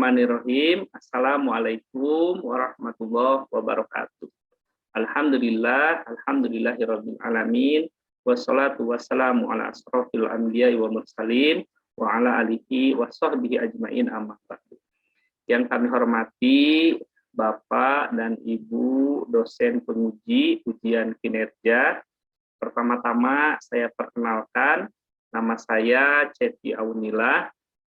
Bismillahirrahmanirrahim. Assalamualaikum warahmatullahi wabarakatuh. Alhamdulillahirabbil alamin. Wassalatu wassalamu ala asrofil anbiya'i wa mursalin wa ala alihi wa sahbihi ajmain amma ba'du. Yang kami hormati Bapak dan Ibu dosen penguji ujian kinerja. Pertama-tama saya perkenalkan, nama saya Ceti Aunila.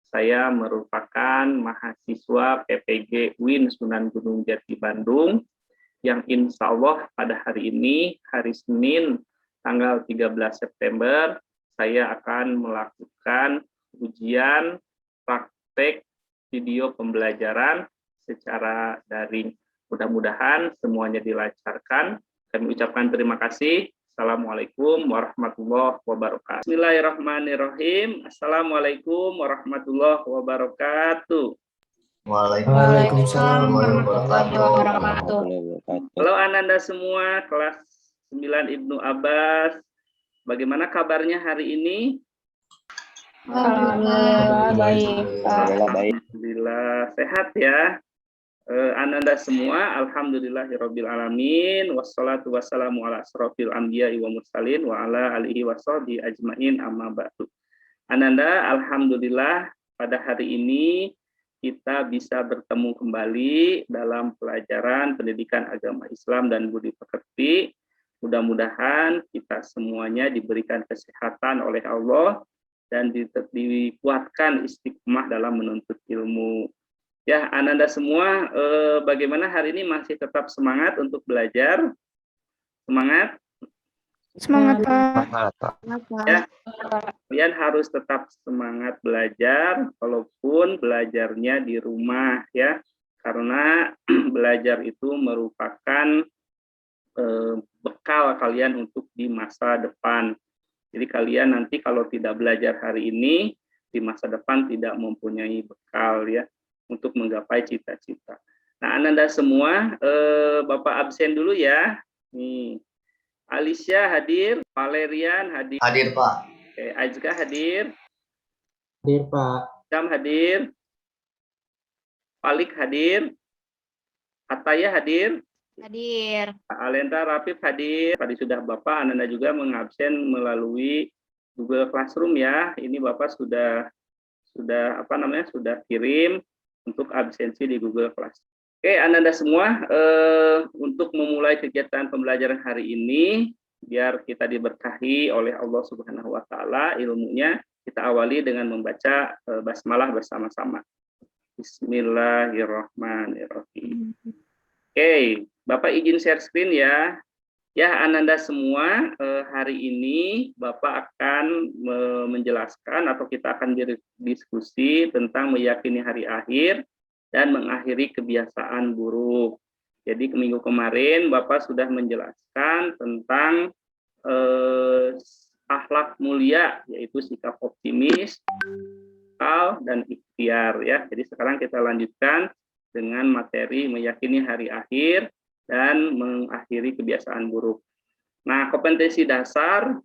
Saya merupakan mahasiswa PPG UIN Sunan Gunung Jati Bandung yang insya Allah pada hari ini, hari Senin, tanggal 13 September, saya akan melakukan ujian praktek video pembelajaran secara daring. Mudah-mudahan semuanya dilancarkan. Kami ucapkan terima kasih. Assalamualaikum warahmatullahi wabarakatuh. Bismillahirrahmanirrahim. Assalamualaikum warahmatullahi wabarakatuh. Waalaikumsalam warahmatullahi wabarakatuh. Halo Ananda semua, kelas 9 Ibnu Abbas. Bagaimana kabarnya hari ini? Alhamdulillah baik. Alhamdulillah sehat ya. Ananda semua, alhamdulillahirabbil alamin, wassalatu wassalamu ala asrofil anbiya'i wa mursalin wa ala alihi washabihi ajmain amma ba'du. Ananda, alhamdulillah pada hari ini kita bisa bertemu kembali dalam pelajaran pendidikan agama Islam dan budi pekerti. Mudah-mudahan kita semuanya diberikan kesehatan oleh Allah dan dikuatkan istiqomah dalam menuntut ilmu. Ya, Ananda semua, bagaimana hari ini masih tetap semangat untuk belajar? Semangat? Semangat, Pak. Ya, kalian harus tetap semangat belajar, walaupun belajarnya di rumah, ya. Karena belajar itu merupakan bekal kalian untuk di masa depan. Jadi kalian nanti kalau tidak belajar hari ini, di masa depan tidak mempunyai bekal, ya, untuk menggapai cita-cita. Nah, Ananda semua, Bapak absen dulu ya. Nih, Alicia hadir, Valerian hadir. Hadir, Pak. Oke, Aizka hadir. Hadir, Pak. Jam hadir. Palik hadir. Ataya hadir. Hadir. Alenta Rafif hadir. Tadi sudah Bapak, Ananda juga mengabsen melalui Google Classroom ya. Ini Bapak sudah kirim untuk absensi di Google Class. Oke, Ananda semua, untuk memulai kegiatan pembelajaran hari ini, biar kita diberkahi oleh Allah Subhanahu wa Ta'ala ilmunya, kita awali dengan membaca basmalah bersama-sama. Bismillahirrahmanirrahim. Oke, Bapak izin share screen ya. Ya, Ananda semua, hari ini Bapak akan menjelaskan atau kita akan berdiskusi tentang meyakini hari akhir dan mengakhiri kebiasaan buruk. Jadi minggu kemarin Bapak sudah menjelaskan tentang akhlak mulia, yaitu sikap optimis, akal, dan ikhtiar ya. Jadi sekarang kita lanjutkan dengan materi meyakini hari akhir dan mengakhiri kebiasaan buruk. Nah, kompetensi dasar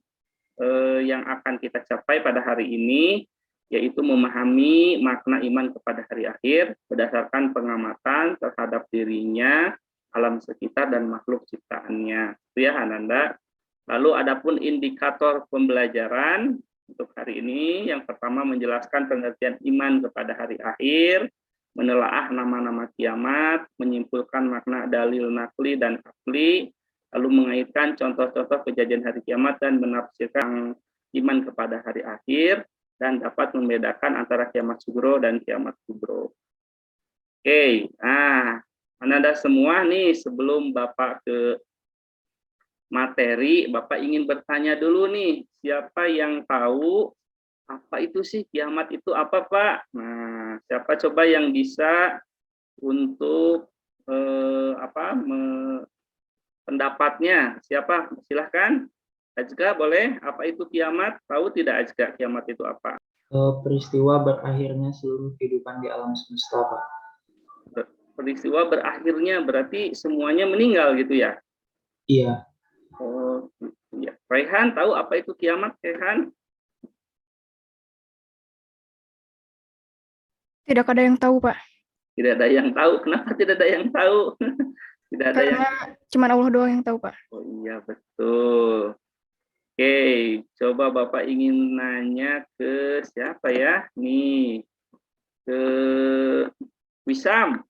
yang akan kita capai pada hari ini yaitu memahami makna iman kepada hari akhir berdasarkan pengamatan terhadap dirinya, alam sekitar, dan makhluk ciptaannya. Itu ya, Ananda. Lalu adapun indikator pembelajaran untuk hari ini, yang pertama menjelaskan pengertian iman kepada hari akhir, menelaah nama-nama kiamat, menyimpulkan makna dalil nakli dan akli, lalu mengaitkan contoh-contoh kejadian hari kiamat dan menafsirkan iman kepada hari akhir, dan dapat membedakan antara kiamat sugro dan kiamat kubro. Oke, nah, Ananda semua nih, sebelum Bapak ke materi, Bapak ingin bertanya dulu nih, siapa yang tahu apa itu sih kiamat itu apa, Pak? Nah, siapa coba yang bisa untuk pendapatnya? Siapa? Silahkan. Ajka boleh. Apa itu kiamat? Tahu tidak Ajka kiamat itu apa? Peristiwa berakhirnya seluruh kehidupan di alam semesta, Pak. Peristiwa berakhirnya berarti semuanya meninggal gitu ya? Iya. Oh, ya. Rehan tahu apa itu kiamat, Rehan? Tidak ada yang tahu, Pak. Tidak ada yang tahu. Kenapa tidak ada yang tahu? Tidak ada yang. Karena cuma Allah doang yang tahu, Pak. Oh iya, betul. Oke, coba Bapak ingin nanya ke siapa ya? Nih, ke Wisam.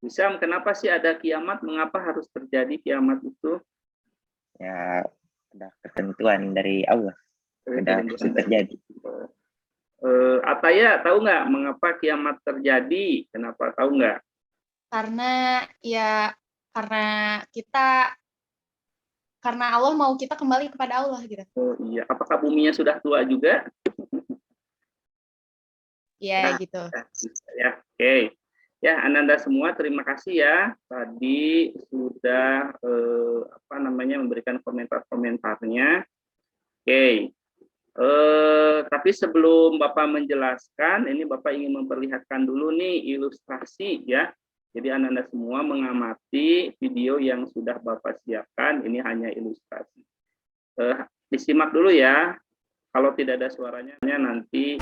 Wisam, kenapa sih ada kiamat? Mengapa harus terjadi kiamat itu? Ya, ada ketentuan dari Allah. Sudah pasti terjadi. Ataya, tahu nggak mengapa kiamat terjadi? Kenapa, tahu nggak? Karena karena Allah mau kita kembali kepada Allah gitu. Oh iya, apakah buminya sudah tua juga? Ya, Nah, gitu. Ya, oke. Ya, Ananda semua, terima kasih ya. Tadi sudah memberikan komentar-komentarnya. Oke. Tapi sebelum Bapak menjelaskan, ini Bapak ingin memperlihatkan dulu nih ilustrasi ya. Jadi Ananda semua mengamati video yang sudah Bapak siapkan, ini hanya ilustrasi. Disimak dulu ya. Kalau tidak ada suaranya nanti.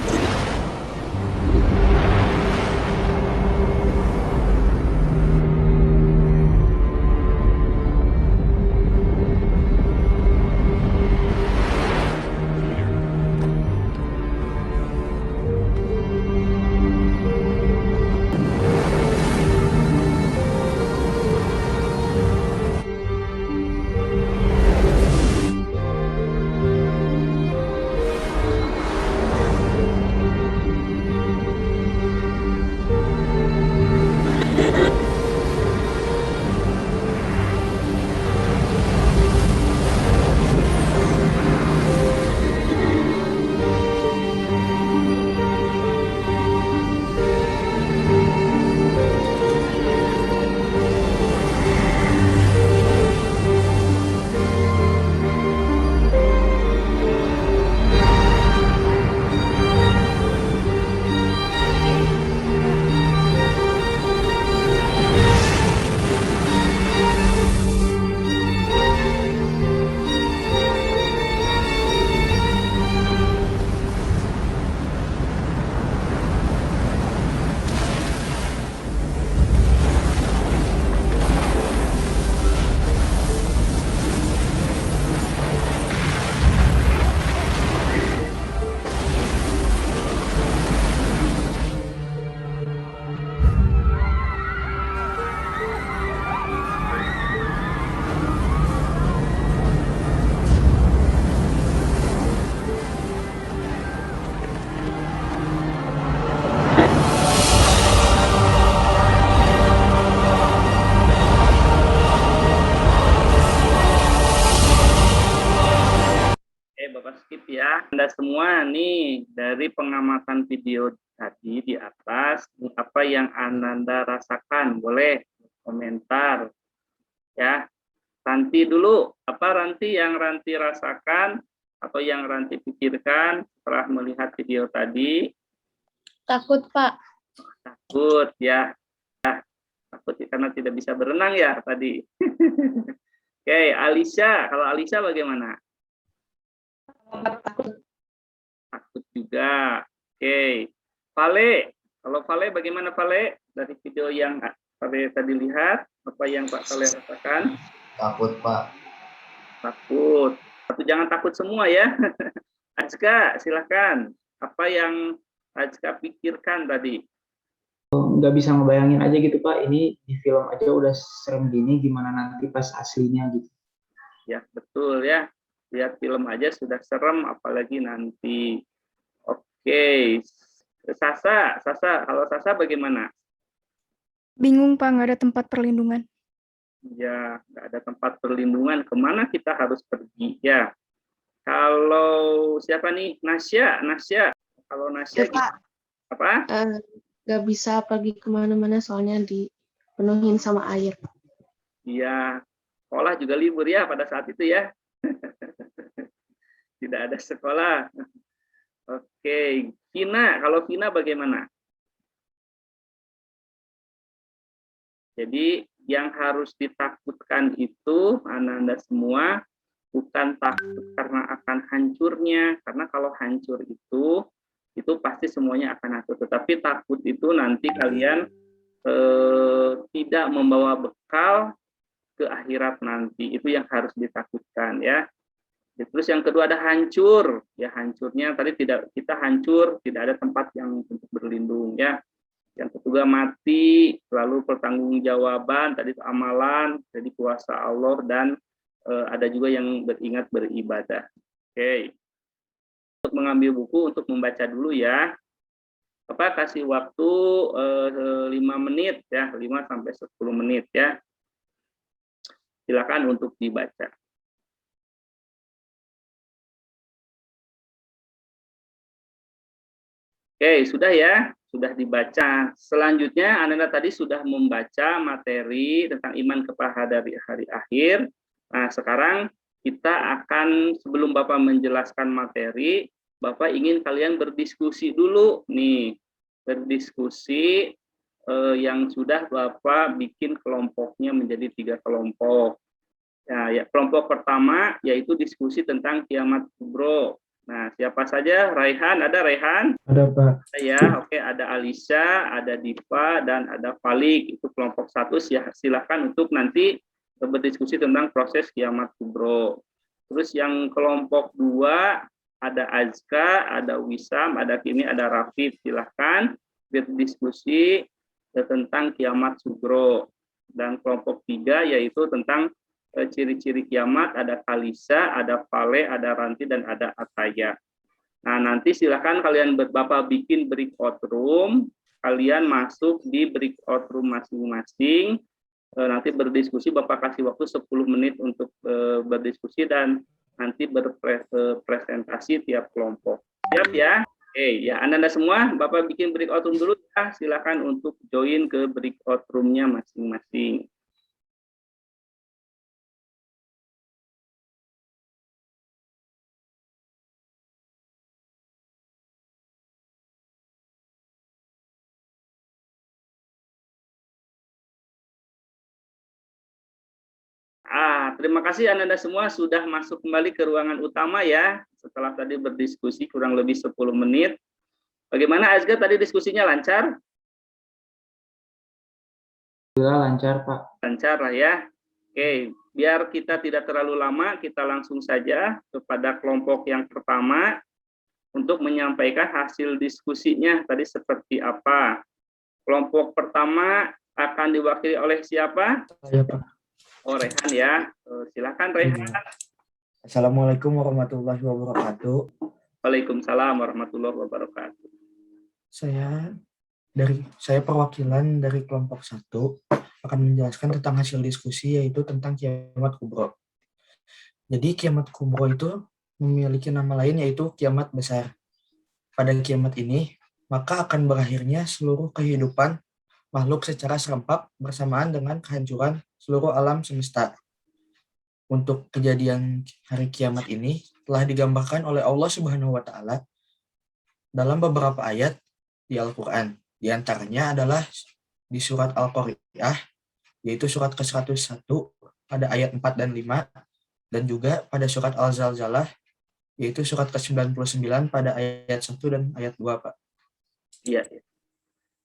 Bapak skip ya. Anda semua nih dari pengamatan video tadi di atas, apa yang Ananda rasakan? Boleh komentar ya. Ranti dulu, apa Ranti yang Ranti rasakan atau yang Ranti pikirkan setelah melihat video tadi? Takut, Pak. Takut ya. Takut karena tidak bisa berenang ya tadi. Oke, Alisa, kalau Alisa bagaimana? Takut juga. Oke. Vale, kalau Vale bagaimana Vale? Dari video yang Vale tadi lihat, apa yang Pak Vale rasakan? Takut, Pak. Takut. Tapi jangan takut semua ya. Azka, silakan. Apa yang Azka pikirkan tadi? Nggak bisa ngebayangin aja gitu Pak, ini di film aja udah serem gini, gimana nanti pas aslinya gitu. Ya, betul ya. Lihat film aja sudah serem, apalagi nanti. Oke. Sasa, kalau Sasa bagaimana? Bingung, Pak, nggak ada tempat perlindungan. Ya, nggak ada tempat perlindungan. Kemana kita harus pergi? Ya. Kalau siapa nih? Nasya. Kalau Nasya, Pak, apa? nggak bisa pergi kemana-mana soalnya dipenuhin sama air. Iya. Sekolah juga libur ya pada saat itu ya. Tidak ada sekolah. Oke, Vina, kalau Vina bagaimana? Jadi yang harus ditakutkan itu Anda semua bukan takut karena akan hancurnya, karena kalau hancur itu pasti semuanya akan hancur. Tetapi takut itu nanti kalian tidak membawa bekal ke akhirat nanti. Itu yang harus ditakutkan ya. Terus yang kedua ada hancur, ya hancurnya tadi tidak kita hancur, tidak ada tempat yang untuk berlindung ya. Yang ketiga mati, lalu pertanggungjawaban tadi itu amalan, jadi kuasa Allah dan ada juga yang beringat beribadah. Oke. Untuk mengambil buku untuk membaca dulu ya. Kasih waktu 5 menit ya, 5 sampai 10 menit ya. Silakan untuk dibaca. Oke, sudah ya, sudah dibaca. Selanjutnya, Anda tadi sudah membaca materi tentang iman kepada hari akhir. Nah, sekarang kita akan, sebelum Bapak menjelaskan materi, Bapak ingin kalian berdiskusi dulu nih, berdiskusi yang sudah Bapak bikin kelompoknya menjadi 3 kelompok. Ya, kelompok pertama yaitu diskusi tentang kiamat kubro. Nah, siapa saja? Raihan, ada Raihan? Ada Pak. Ya, oke, ada Alisa, ada Diva, dan ada Falik. Itu kelompok 1, silahkan untuk nanti berdiskusi tentang proses kiamat kubro. Terus yang kelompok 2, ada Azka, ada Wisam, ada Kimi, ada Rafid. Silahkan berdiskusi tentang kiamat kubro. Dan kelompok 3 yaitu tentang ciri-ciri kiamat, ada Kalisa, ada Vale, ada Ranti, dan ada Ataya. Nah, nanti silakan kalian Bapak bikin breakout room, kalian masuk di breakout room masing-masing, nanti berdiskusi, Bapak kasih waktu 10 menit untuk berdiskusi dan nanti berpresentasi tiap kelompok. Siap ya? Oke, ya Anda semua, Bapak bikin breakout room dulu ya, silakan untuk join ke breakout room-nya masing-masing. Terima kasih Anda semua sudah masuk kembali ke ruangan utama ya. Setelah tadi berdiskusi kurang lebih 10 menit. Bagaimana Azga tadi diskusinya lancar? Lancar Pak. Lancar lah ya. Oke, biar kita tidak terlalu lama, kita langsung saja kepada kelompok yang pertama untuk menyampaikan hasil diskusinya tadi seperti apa. Kelompok pertama akan diwakili oleh siapa? Saya Pak. Oh, Rehan ya. Silakan Rehan. Assalamualaikum warahmatullahi wabarakatuh. Waalaikumsalam warahmatullahi wabarakatuh. Saya perwakilan dari kelompok 1 akan menjelaskan tentang hasil diskusi yaitu tentang kiamat kubro. Jadi kiamat kubro itu memiliki nama lain yaitu kiamat besar. Pada kiamat ini, maka akan berakhirnya seluruh kehidupan makhluk secara serempak bersamaan dengan kehancuran seluruh alam semesta. Untuk kejadian hari kiamat ini telah digambarkan oleh Allah Subhanahu wa taala dalam beberapa ayat di Al-Qur'an. Di antaranya adalah di surat Al-Qari'ah yaitu surat ke-101 pada ayat 4 dan 5 dan juga pada surat Al-Zalzalah yaitu surat ke-99 pada ayat 1 dan ayat 2, Pak. Iya.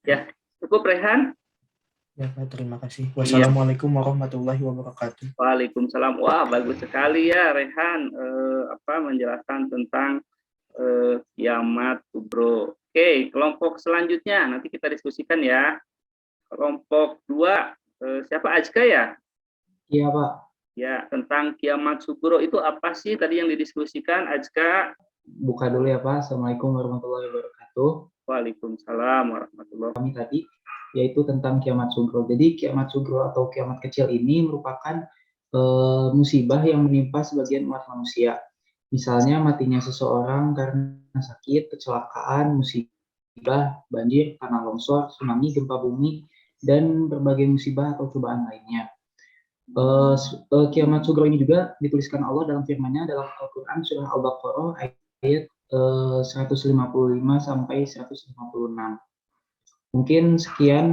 Ya, cukup Rehan? Ya, Pak, terima kasih. Wassalamualaikum warahmatullahi wabarakatuh. Waalaikumsalam. Wah, bagus sekali ya Rehan menjelaskan tentang kiamat kubro. Oke, kelompok selanjutnya nanti kita diskusikan ya. Kelompok 2 siapa Azka ya? Iya Pak. Ya, tentang kiamat kubro itu apa sih tadi yang didiskusikan Azka? Buka dulu ya Pak. Assalamualaikum warahmatullahi wabarakatuh. Waalaikumsalam warahmatullahi wabarakatuh. Kami tadi yaitu tentang kiamat sugro. Jadi kiamat sugro atau kiamat kecil ini merupakan musibah yang menimpa sebagian umat manusia. Misalnya matinya seseorang karena sakit, kecelakaan, musibah, banjir, tanah longsor, tsunami, gempa bumi, dan berbagai musibah atau cobaan lainnya. Kiamat sugro ini juga dituliskan Allah dalam firman-Nya dalam Al-Quran surah Al-Baqarah ayat 155 sampai 156. Mungkin sekian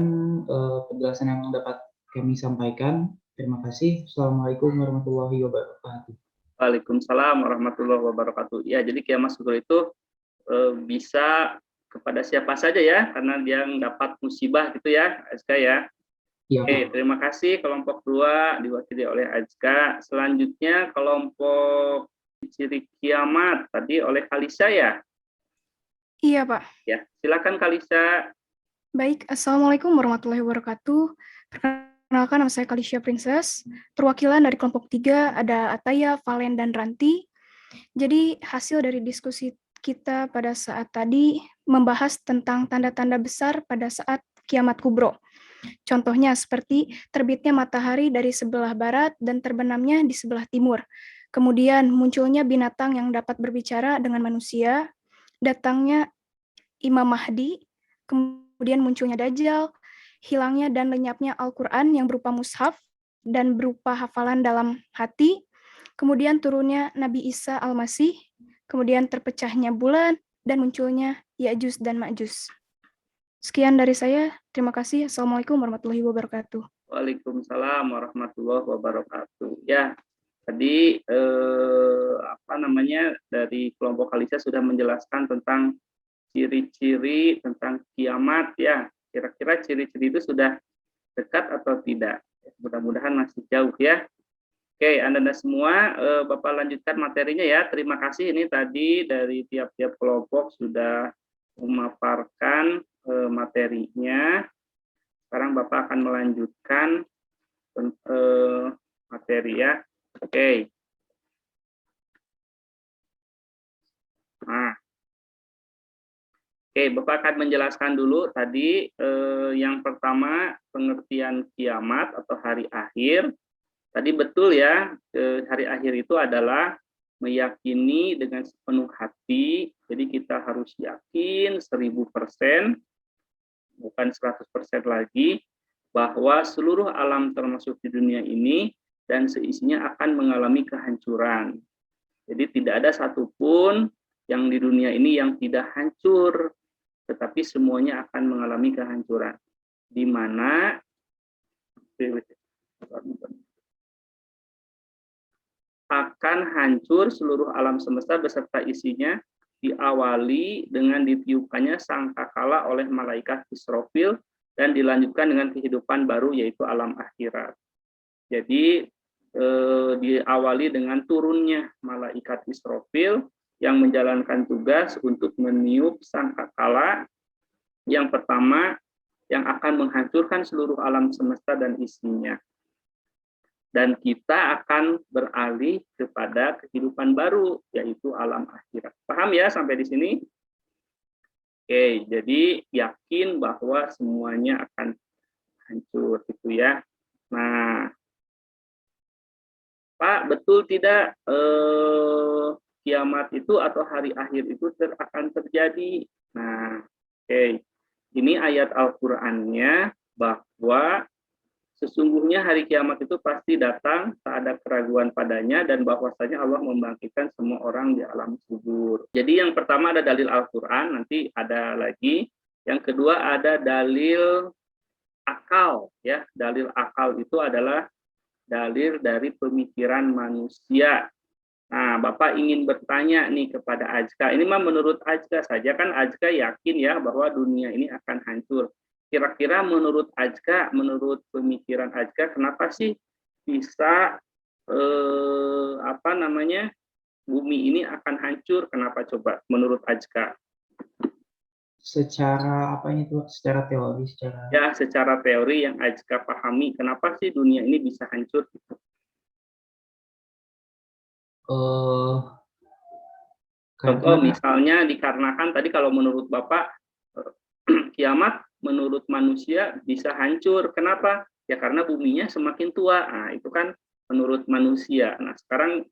penjelasan yang dapat kami sampaikan. Terima kasih. Assalamualaikum warahmatullahi wabarakatuh. Waalaikumsalam warahmatullahi wabarakatuh. Ya, jadi kiamat sugro itu bisa kepada siapa saja ya, karena yang dapat musibah gitu ya, Azka ya. Iya, Oke, terima kasih kelompok 2 diwakili oleh Azka. Selanjutnya kelompok ciri kiamat tadi oleh Kalisa ya. Iya, Pak. Ya, silakan Kalisa. Baik, Assalamualaikum warahmatullahi wabarakatuh. Perkenalkan, nama saya Kalisha Princess. Perwakilan dari kelompok 3 ada Ataya, Valen, dan Ranti. Jadi, hasil dari diskusi kita pada saat tadi membahas tentang tanda-tanda besar pada saat kiamat kubro. Contohnya seperti terbitnya matahari dari sebelah barat dan terbenamnya di sebelah timur. Kemudian munculnya binatang yang dapat berbicara dengan manusia, datangnya Imam Mahdi, kemudian munculnya Dajjal, hilangnya dan lenyapnya Al-Quran yang berupa mushaf dan berupa hafalan dalam hati, kemudian turunnya Nabi Isa Al-Masih, kemudian terpecahnya bulan, dan munculnya Ya'juj dan Ma'juj. Sekian dari saya, terima kasih. Assalamualaikum warahmatullahi wabarakatuh. Waalaikumsalam warahmatullahi wabarakatuh. Ya, tadi dari kelompok Kalisa sudah menjelaskan tentang ciri-ciri tentang kiamat ya. Kira-kira ciri-ciri itu sudah dekat atau tidak? Mudah-mudahan masih jauh ya. Oke, Anda semua, Bapak lanjutkan materinya ya. Terima kasih ini tadi dari tiap-tiap kelompok sudah memaparkan materinya. Sekarang Bapak akan melanjutkan materi ya. Oke. Nah. Oke, Bapak akan menjelaskan dulu tadi yang pertama pengertian kiamat atau hari akhir. Tadi betul ya, hari akhir itu adalah meyakini dengan sepenuh hati. Jadi kita harus yakin 1000%, bukan 100% lagi, bahwa seluruh alam termasuk di dunia ini dan seisinya akan mengalami kehancuran. Jadi tidak ada satupun yang di dunia ini yang tidak hancur, tetapi semuanya akan mengalami kehancuran, di mana akan hancur seluruh alam semesta beserta isinya, diawali dengan ditiupkannya sangkakala oleh malaikat Israfil dan dilanjutkan dengan kehidupan baru yaitu alam akhirat. Jadi diawali dengan turunnya malaikat Israfil yang menjalankan tugas untuk meniup sangkakala yang pertama yang akan menghancurkan seluruh alam semesta dan isinya. Dan kita akan beralih kepada kehidupan baru, yaitu alam akhirat. Paham ya sampai di sini? Oke, jadi yakin bahwa semuanya akan hancur, gitu ya. Nah, Pak, betul tidak kiamat itu atau hari akhir itu akan terjadi? Nah, oke. Ini ayat Al-Qur'annya bahwa sesungguhnya hari kiamat itu pasti datang, tak ada keraguan padanya, dan bahwasanya Allah membangkitkan semua orang di alam kubur. Jadi yang pertama ada dalil Al-Quran, nanti ada lagi. Yang kedua ada dalil akal. Ya, dalil akal itu adalah dalil dari pemikiran manusia. Nah, Bapak ingin bertanya nih kepada Azka. Ini mah menurut Azka saja, kan Azka yakin ya bahwa dunia ini akan hancur. Kira-kira menurut Azka, menurut pemikiran Azka, kenapa sih bisa bumi ini akan hancur? Kenapa coba menurut Azka? Secara secara teori, secara teori yang Azka pahami, kenapa sih dunia ini bisa hancur? Contoh misalnya dikarenakan tadi kalau menurut Bapak kiamat menurut manusia bisa hancur. Kenapa? Ya karena buminya semakin tua. Nah, itu kan menurut manusia. Nah, sekarang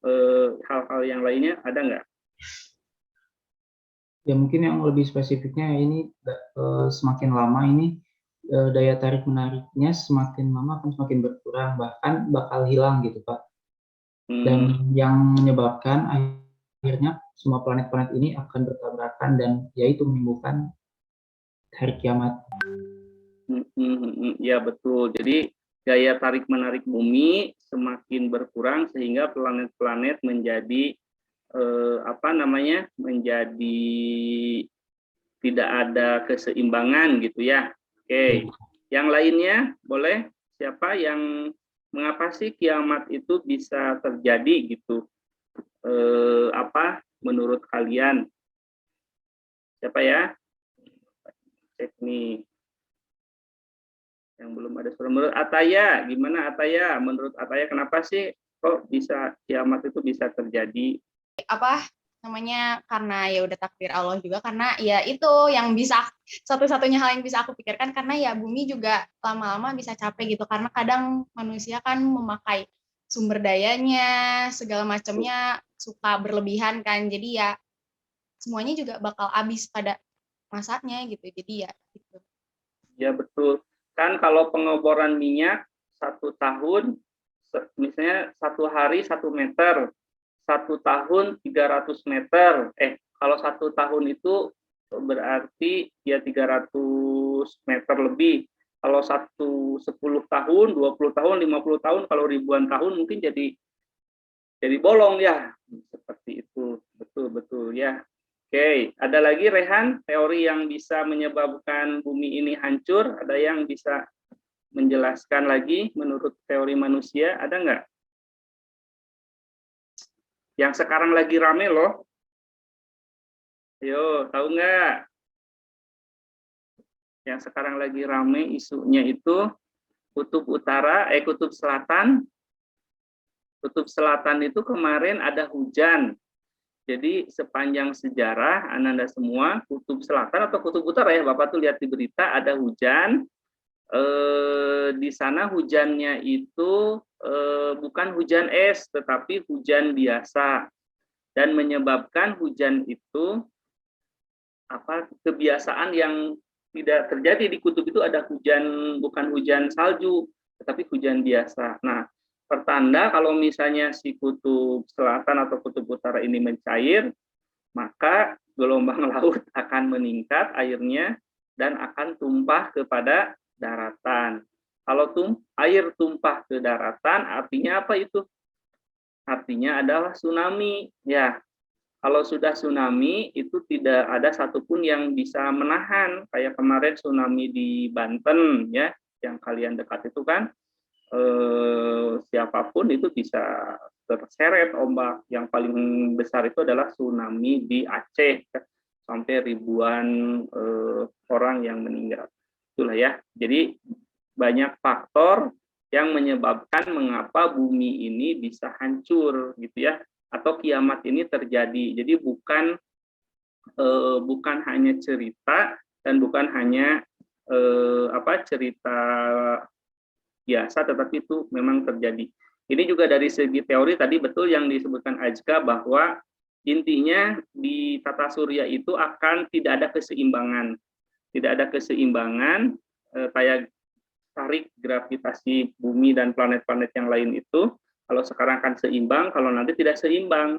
hal-hal yang lainnya ada nggak? Ya mungkin yang lebih spesifiknya ini semakin lama ini daya tarik menariknya semakin lama akan semakin berkurang, bahkan bakal hilang gitu Pak. Dan yang menyebabkan akhirnya semua planet-planet ini akan bertabrakan dan yaitu menimbulkan hari kiamat. Ya betul. Jadi daya tarik menarik bumi semakin berkurang sehingga planet-planet menjadi menjadi tidak ada keseimbangan gitu ya. Oke, yang lainnya boleh, siapa yang mengapa sih kiamat itu bisa terjadi gitu? Apa menurut kalian? Siapa ya? Cek nih. Yang belum ada suara. Menurut Ataya, gimana Ataya? Menurut Ataya kenapa sih kok bisa kiamat itu bisa terjadi? Apa namanya, karena ya udah takdir Allah juga, karena ya itu yang bisa, satu-satunya hal yang bisa aku pikirkan, karena ya bumi juga lama-lama bisa capek gitu, karena kadang manusia kan memakai sumber dayanya segala macamnya suka berlebihan kan, jadi ya semuanya juga bakal habis pada masanya gitu, jadi ya gitu. Ya betul, kan kalau pengeboran minyak 1 tahun, misalnya 1 hari 1 meter, 1 tahun 300 meter. Kalau 1 tahun itu berarti ya 300 meter lebih. Kalau 10 tahun, 20 tahun, 50 tahun, kalau ribuan tahun mungkin jadi bolong ya. Seperti itu. Betul ya. Oke, ada lagi Rehan, teori yang bisa menyebabkan bumi ini hancur, ada yang bisa menjelaskan lagi menurut teori manusia, ada nggak? Yang sekarang lagi rame loh. Ayo, tahu nggak? Yang sekarang lagi rame isunya itu kutub utara, kutub selatan. Kutub selatan itu kemarin ada hujan. Jadi sepanjang sejarah, Ananda semua, kutub selatan atau kutub utara ya, Bapak tuh lihat di berita ada hujan. Di sana hujannya itu bukan hujan es, tetapi hujan biasa, dan menyebabkan hujan itu kebiasaan yang tidak terjadi di kutub itu, ada hujan, bukan hujan salju, tetapi hujan biasa. Nah, pertanda kalau misalnya si kutub selatan atau kutub utara ini mencair, maka gelombang laut akan meningkat airnya dan akan tumpah kepada daratan. Kalau air tumpah ke daratan, artinya apa itu? Artinya adalah tsunami. Ya, kalau sudah tsunami itu tidak ada satupun yang bisa menahan. Kayak kemarin tsunami di Banten ya, yang kalian dekat itu kan, siapapun itu bisa terseret ombak. Yang paling besar itu adalah tsunami di Aceh, sampai ribuan orang yang meninggal. Itulah ya. Jadi banyak faktor yang menyebabkan mengapa bumi ini bisa hancur gitu ya, atau kiamat ini terjadi. Jadi bukan hanya cerita dan bukan hanya cerita biasa, tetapi itu memang terjadi. Ini juga dari segi teori tadi betul yang disebutkan Ajka, bahwa intinya di tata surya itu akan tidak ada keseimbangan. Tidak ada keseimbangan, kayak tarik gravitasi bumi dan planet-planet yang lain itu, kalau sekarang kan seimbang, kalau nanti tidak seimbang.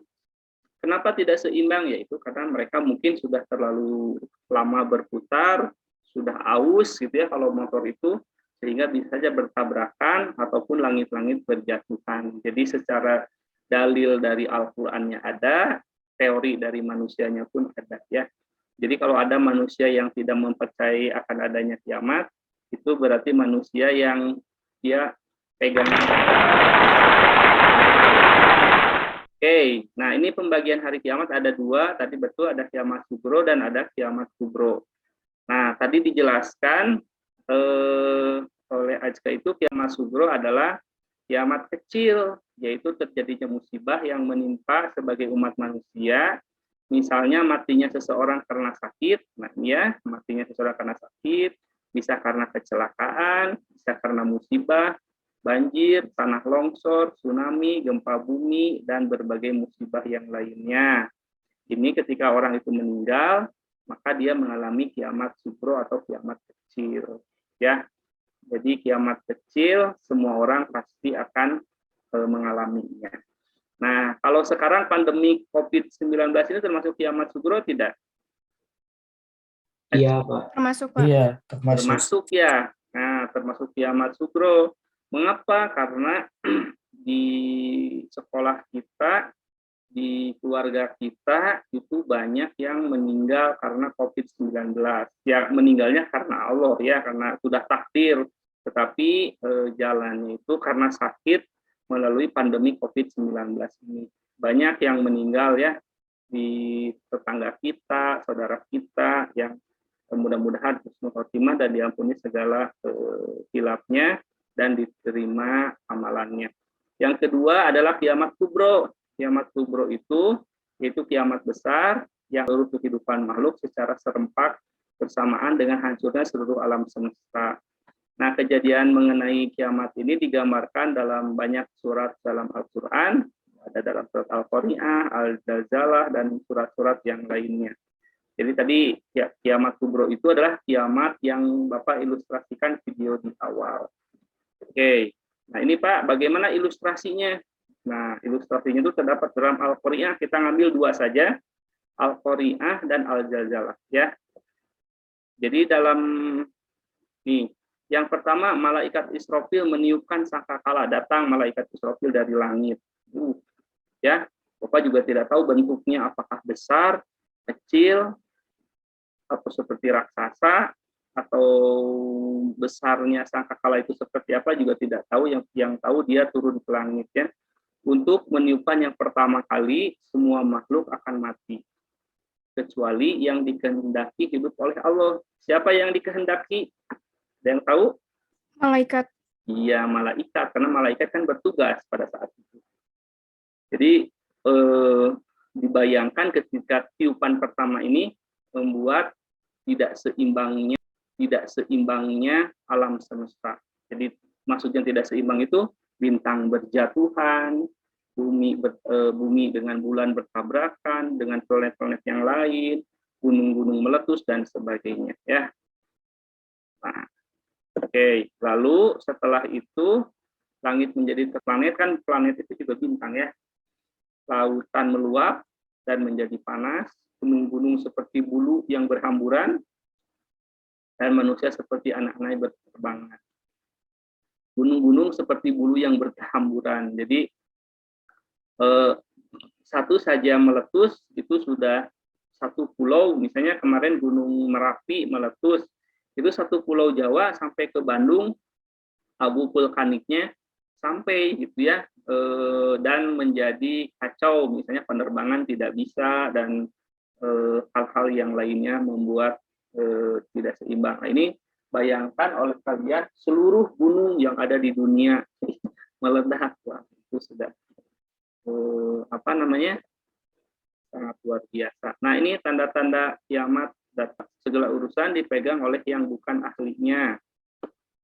Kenapa tidak seimbang? Yaitu karena mereka mungkin sudah terlalu lama berputar, sudah aus gitu ya kalau motor itu, sehingga bisa saja bertabrakan ataupun langit-langit berjatuhan. Jadi secara dalil dari Al-Qur'annya ada, teori dari manusianya pun ada ya. Jadi kalau ada manusia yang tidak mempercayai akan adanya kiamat, itu berarti manusia yang dia pegang. Oke, nah ini pembagian hari kiamat ada 2, tadi betul, ada kiamat sugro dan ada kiamat kubro. Nah, tadi dijelaskan oleh Ajka itu kiamat sugro adalah kiamat kecil, yaitu terjadinya musibah yang menimpa sebagai umat manusia. Misalnya matinya seseorang karena sakit, nah ya, matinya seseorang karena sakit, bisa karena kecelakaan, bisa karena musibah, banjir, tanah longsor, tsunami, gempa bumi, dan berbagai musibah yang lainnya. Ini ketika orang itu meninggal, maka dia mengalami kiamat sugro atau kiamat kecil. Ya, jadi kiamat kecil semua orang pasti akan mengalaminya. Nah, kalau sekarang pandemi COVID-19 ini termasuk kiamat sugro tidak? Iya, Pak. Termasuk, Pak. Iya, Termasuk ya. Nah, termasuk kiamat sugro. Mengapa? Karena di sekolah kita di keluarga kita itu banyak yang meninggal karena COVID-19. Ya, meninggalnya karena Allah ya, karena sudah takdir. Tetapi jalannya itu karena sakit melalui pandemi COVID-19 ini. Banyak yang meninggal ya di tetangga kita, saudara kita yang mudah-mudahan husnul khotimah dan diampuni segala hilafnya dan diterima amalannya. Yang kedua adalah kiamat kubro. Kiamat kubro itu yaitu kiamat besar yang seluruh kehidupan makhluk secara serempak bersamaan dengan hancurnya seluruh alam semesta. Nah, kejadian mengenai kiamat ini digambarkan dalam banyak surat dalam Al-Quran, ada dalam surat Al-Qari'ah, Al-Zalzalah, dan surat-surat yang lainnya. Jadi tadi ya, kiamat kubro itu adalah kiamat yang Bapak ilustrasikan video di awal. Oke, nah ini Pak, bagaimana ilustrasinya? Nah, ilustrasinya itu terdapat dalam Al-Qari'ah, kita ngambil dua saja, Al-Qari'ah dan Al-Zalzalah ya. Jadi dalam nih, yang pertama malaikat Israfil meniupkan sangkakala, datang malaikat Israfil dari langit. Ya, Bapak juga tidak tahu bentuknya apakah besar, kecil, atau seperti raksasa, atau besarnya sangkakala itu seperti apa juga tidak tahu. Yang tahu dia turun ke langit ya. Untuk meniupkan yang pertama kali, semua makhluk akan mati. Kecuali yang dikehendaki hidup oleh Allah. Siapa yang dikehendaki? Ada yang tahu? Malaikat. Iya, malaikat. Karena malaikat kan bertugas pada saat itu. Jadi, dibayangkan ketika tiupan pertama ini membuat tidak seimbangnya alam semesta. Jadi, maksudnya tidak seimbang itu, bintang berjatuhan, bumi dengan bulan bertabrakan, dengan planet-planet yang lain, gunung-gunung meletus dan sebagainya ya. Nah, oke, lalu setelah itu langit menjadi planet, kan planet itu juga bintang ya. Lautan meluap dan menjadi panas, gunung-gunung seperti bulu yang berhamburan, dan manusia seperti anak-anak berterbangan. Gunung-gunung seperti bulu yang berhamburan. Jadi satu saja meletus itu sudah satu pulau. Misalnya kemarin Gunung Merapi meletus, itu satu pulau Jawa sampai ke Bandung, abu vulkaniknya sampai gitu ya, dan menjadi kacau. Misalnya penerbangan tidak bisa dan hal-hal yang lainnya membuat tidak seimbang. Nah, ini bayangkan oleh kalian seluruh gunung yang ada di dunia meledak. Wah, itu sudah sangat luar biasa. Nah, ini tanda-tanda kiamat datang. Segala urusan dipegang oleh yang bukan ahlinya.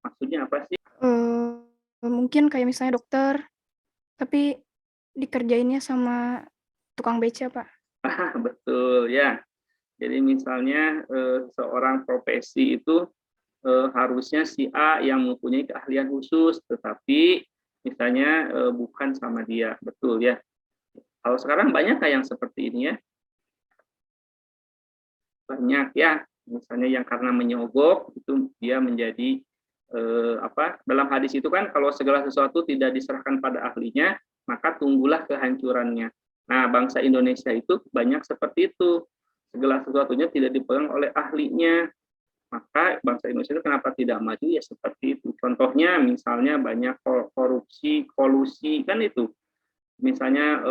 Maksudnya apa sih? Mungkin kayak misalnya dokter, tapi dikerjainnya sama tukang beca, Pak. Betul ya. Jadi misalnya seorang profesi itu harusnya si A yang mempunyai keahlian khusus, tetapi misalnya bukan sama dia, betul ya. Kalau sekarang banyak yang seperti ini ya, banyak ya. Misalnya yang karena menyogok itu dia menjadi dalam hadis itu kan kalau segala sesuatu tidak diserahkan pada ahlinya, maka tunggulah kehancurannya. Nah, bangsa Indonesia itu banyak seperti itu. Segala sesuatunya tidak dipegang oleh ahlinya, maka bangsa Indonesia itu kenapa tidak maju ya seperti itu. Contohnya misalnya banyak korupsi, kolusi kan itu. Misalnya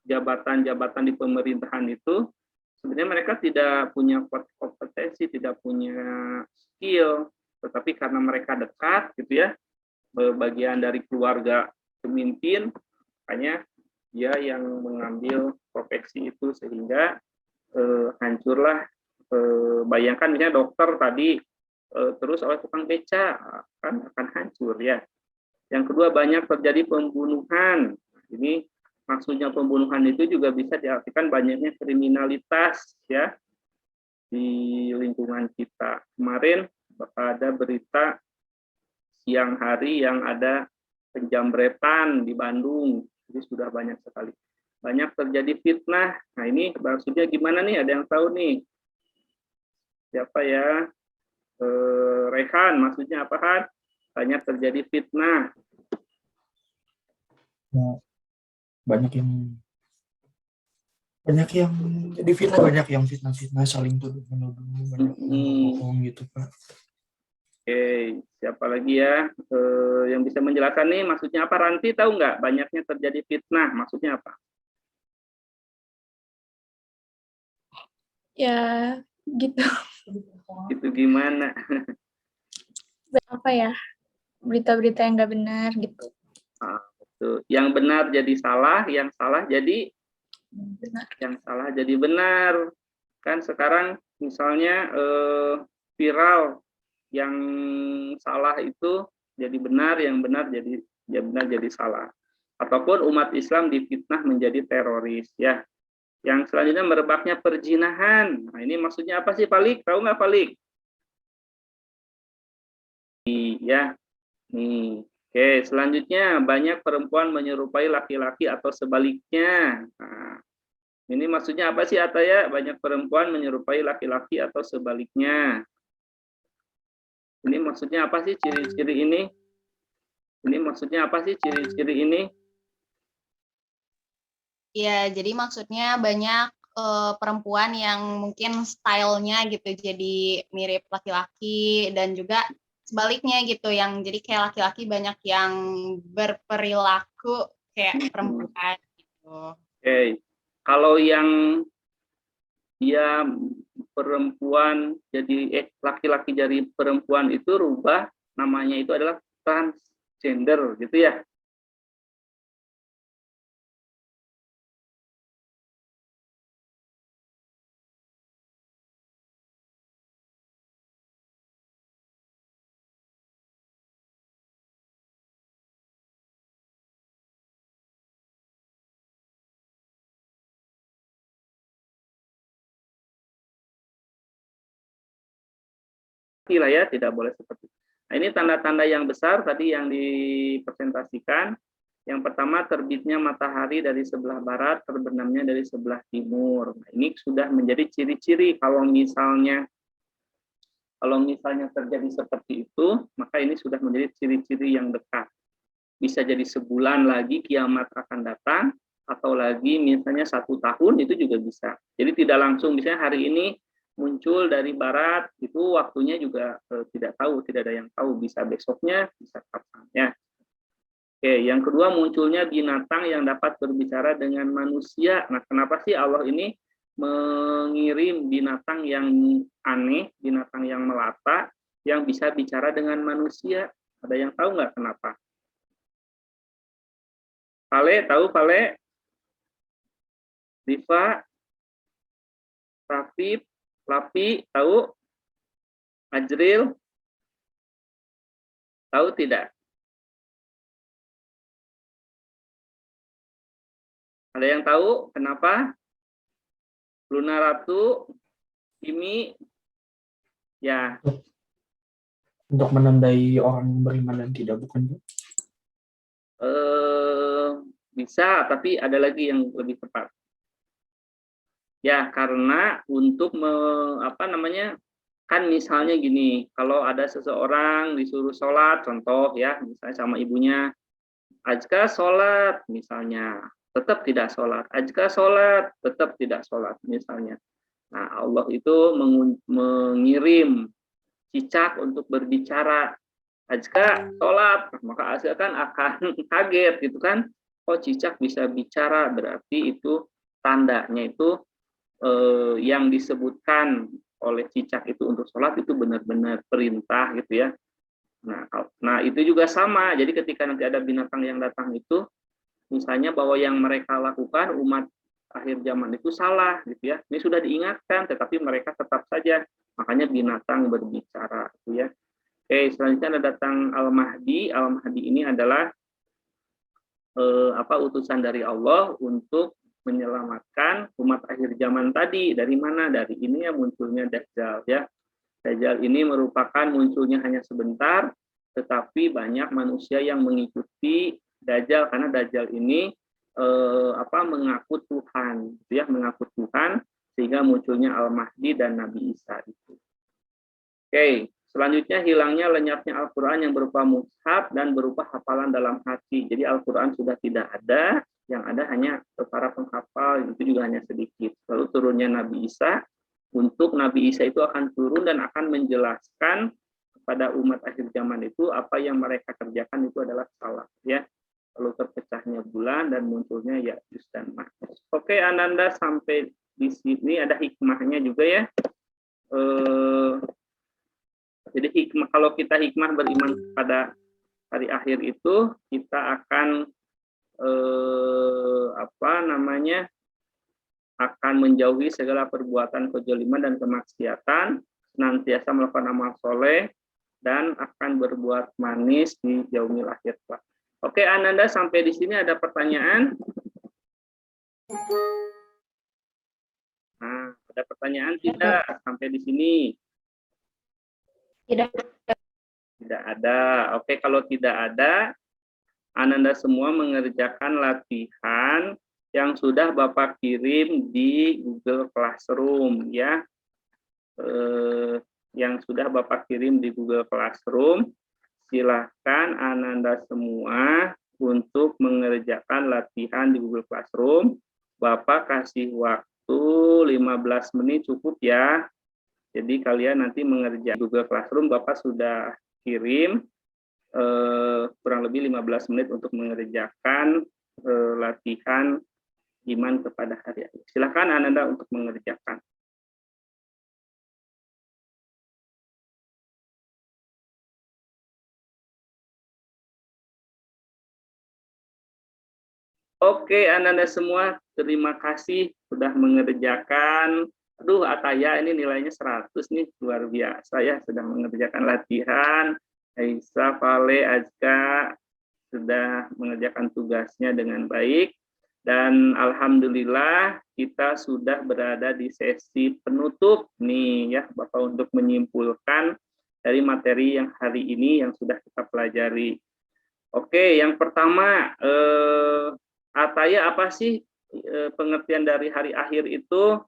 jabatan-jabatan di pemerintahan itu sebenarnya mereka tidak punya kompetensi, tidak punya skill, tetapi karena mereka dekat gitu ya, bagian dari keluarga pemimpin, makanya dia yang mengambil profesi itu sehingga hancurlah. Bayangkan misalnya dokter tadi terus oleh tukang beca akan hancur ya. Yang kedua, banyak terjadi pembunuhan. Ini maksudnya pembunuhan itu juga bisa diartikan banyaknya kriminalitas ya di lingkungan kita. Kemarin ada berita siang hari yang ada penjambretan di Bandung. Jadi sudah banyak sekali. Banyak terjadi fitnah. Nah, ini maksudnya gimana nih? Ada yang tahu nih? Siapa ya? Rehan, maksudnya apa kan? Banyak terjadi fitnah. banyak yang jadi fitnah, banyak yang fitnah saling tuduh menuduh, banyak yang bohong gitu Pak. Oke, siapa lagi ya yang bisa menjelaskan nih maksudnya apa? Ranti tahu nggak banyaknya terjadi fitnah maksudnya apa? Ya gitu. Itu gimana? Apa ya, berita-berita yang nggak benar gitu. Betul. Yang benar jadi salah, yang salah jadi Benar. yang salah jadi benar. Kan sekarang misalnya viral yang salah itu jadi benar, yang benar jadi salah. Ataupun umat Islam difitnah menjadi teroris ya. Yang selanjutnya merebaknya perzinahan. Nah, ini maksudnya apa sih, Falik? Tahu nggak, Falik? Iya. Nih. Oke, selanjutnya banyak perempuan menyerupai laki-laki atau sebaliknya. Nah, ini maksudnya apa sih, Ataya? Banyak perempuan menyerupai laki-laki atau sebaliknya. Ini maksudnya apa sih ciri-ciri ini? Ini maksudnya apa sih ciri-ciri ini? Ya, jadi maksudnya banyak perempuan yang mungkin stylenya gitu jadi mirip laki-laki, dan juga sebaliknya gitu, yang jadi kayak laki-laki banyak yang berperilaku kayak perempuan gitu. Oke, kalau yang dia perempuan jadi laki-laki jadi perempuan itu rubah, namanya itu adalah transgender gitu ya. Lah ya, tidak boleh seperti itu. Nah, ini tanda-tanda yang besar tadi yang dipresentasikan. Yang pertama, terbitnya matahari dari sebelah barat, terbenamnya dari sebelah timur. Nah, ini sudah menjadi ciri-ciri kalau misalnya terjadi seperti itu, maka ini sudah menjadi ciri-ciri yang dekat. Bisa jadi sebulan lagi kiamat akan datang, atau lagi misalnya 1 tahun, itu juga bisa. Jadi tidak langsung, misalnya hari ini muncul dari barat, itu waktunya juga tidak tahu, tidak ada yang tahu, bisa besoknya, bisa kapannya. Oke, yang kedua, munculnya binatang yang dapat berbicara dengan manusia. Nah, kenapa sih Allah ini mengirim binatang yang aneh, binatang yang melata, yang bisa bicara dengan manusia? Ada yang tahu nggak kenapa? Vale, tahu Vale? Rifa? Rafif? Lapi, tahu? Ajril, tahu tidak? Ada yang tahu kenapa? Luna Ratu, Kimi, ya. Untuk menandai orang yang beriman dan tidak, bukan? Bisa, tapi ada lagi yang lebih tepat. Ya, karena untuk kan misalnya gini, kalau ada seseorang disuruh sholat, contoh ya, misalnya sama ibunya, Ajka sholat, misalnya, tetap tidak sholat. Ajka sholat, tetap tidak sholat, misalnya. Nah, Allah itu mengirim cicak untuk berbicara. Ajka sholat, maka Ajka kan akan kaget gitu kan. Oh, cicak bisa bicara, berarti itu tandanya itu yang disebutkan oleh cicak itu untuk sholat itu benar-benar perintah gitu ya. Nah itu juga sama. Jadi ketika nanti ada binatang yang datang itu, misalnya bahwa yang mereka lakukan umat akhir zaman itu salah gitu ya. Ini sudah diingatkan, tetapi mereka tetap saja. Makanya binatang berbicara gitu ya. Oke, selanjutnya ada datang Al-Mahdi. Al-Mahdi ini adalah utusan dari Allah untuk menyelamatkan umat akhir zaman tadi. Dari mana? Dari ini ya munculnya Dajjal ya. Dajjal ini merupakan munculnya hanya sebentar, tetapi banyak manusia yang mengikuti Dajjal karena Dajjal ini mengaku Tuhan, ya, mengaku Tuhan, sehingga munculnya Al-Mahdi dan Nabi Isa itu. Oke, Selanjutnya hilangnya lenyapnya Al-Quran yang berupa mushaf dan berupa hafalan dalam hati. Jadi Al-Quran sudah tidak ada, yang ada hanya para penghafal, itu juga hanya sedikit. Lalu turunnya Nabi Isa, untuk Nabi Isa itu akan turun dan akan menjelaskan kepada umat akhir zaman itu apa yang mereka kerjakan itu adalah salah, ya. Lalu terpecahnya bulan dan munculnya Ya'juj dan Ma'juj. Oke, Ananda sampai di sini ada hikmahnya juga ya. Jadi hikmah, kalau kita hikmah beriman pada hari akhir itu, kita akan akan menjauhi segala perbuatan kezaliman dan kemaksiatan, senantiasa melakukan amal soleh, dan akan berbuat manis di yaumil akhir. Oke, Ananda sampai di sini ada pertanyaan? Nah, ada pertanyaan tidak sampai di sini? Tidak. Tidak ada. Oke, kalau tidak ada, Ananda semua mengerjakan latihan yang sudah Bapak kirim di Google Classroom, ya. Yang sudah Bapak kirim di Google Classroom. Silahkan Ananda semua untuk mengerjakan latihan di Google Classroom. Bapak kasih waktu 15 menit cukup ya. Jadi kalian nanti mengerjakan Google Classroom, Bapak sudah kirim kurang lebih 15 menit untuk mengerjakan latihan iman kepada hari akhir. Silahkan Ananda untuk mengerjakan. Oke, Ananda semua, terima kasih sudah mengerjakan. Aduh, Ataya ini nilainya 100 nih, luar biasa ya, sudah mengerjakan latihan. Aisyah, Fale, Azka sudah mengerjakan tugasnya dengan baik. Dan alhamdulillah kita sudah berada di sesi penutup nih ya, Bapak, untuk menyimpulkan dari materi yang hari ini yang sudah kita pelajari. Oke, yang pertama, Ataya, apa sih pengertian dari hari akhir itu?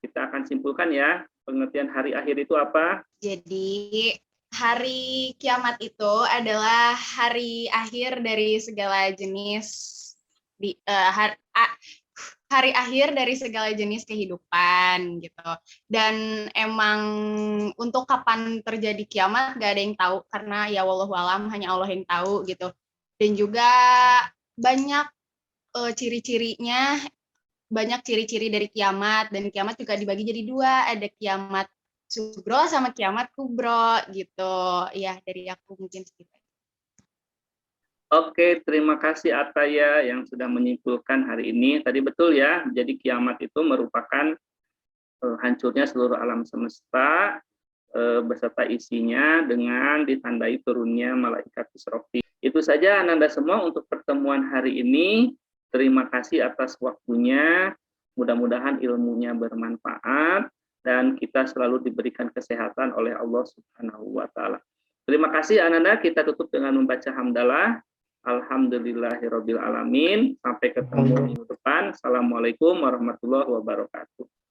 Kita akan simpulkan ya, pengertian hari akhir itu apa? Jadi hari kiamat itu adalah hari akhir dari segala jenis hari akhir dari segala jenis kehidupan gitu. Dan emang untuk kapan terjadi kiamat gak ada yang tahu, karena ya wallahu alam, hanya Allah yang tahu gitu. Dan juga banyak ciri-cirinya, banyak ciri-ciri dari kiamat, dan kiamat juga dibagi jadi dua, ada kiamat sugro sama kiamat kubro gitu. Ya, dari aku mungkin segitu. Oke, terima kasih Ataya yang sudah menyimpulkan hari ini. Tadi betul ya, jadi kiamat itu merupakan hancurnya seluruh alam semesta beserta isinya dengan ditandai turunnya malaikat Israfil. Itu saja Ananda semua untuk pertemuan hari ini. Terima kasih atas waktunya. Mudah-mudahan ilmunya bermanfaat dan kita selalu diberikan kesehatan oleh Allah Subhanahu wa taala. Terima kasih Ananda, kita tutup dengan membaca hamdalah. Alhamdulillahirabbil alamin. Sampai ketemu minggu depan. Assalamualaikum warahmatullahi wabarakatuh.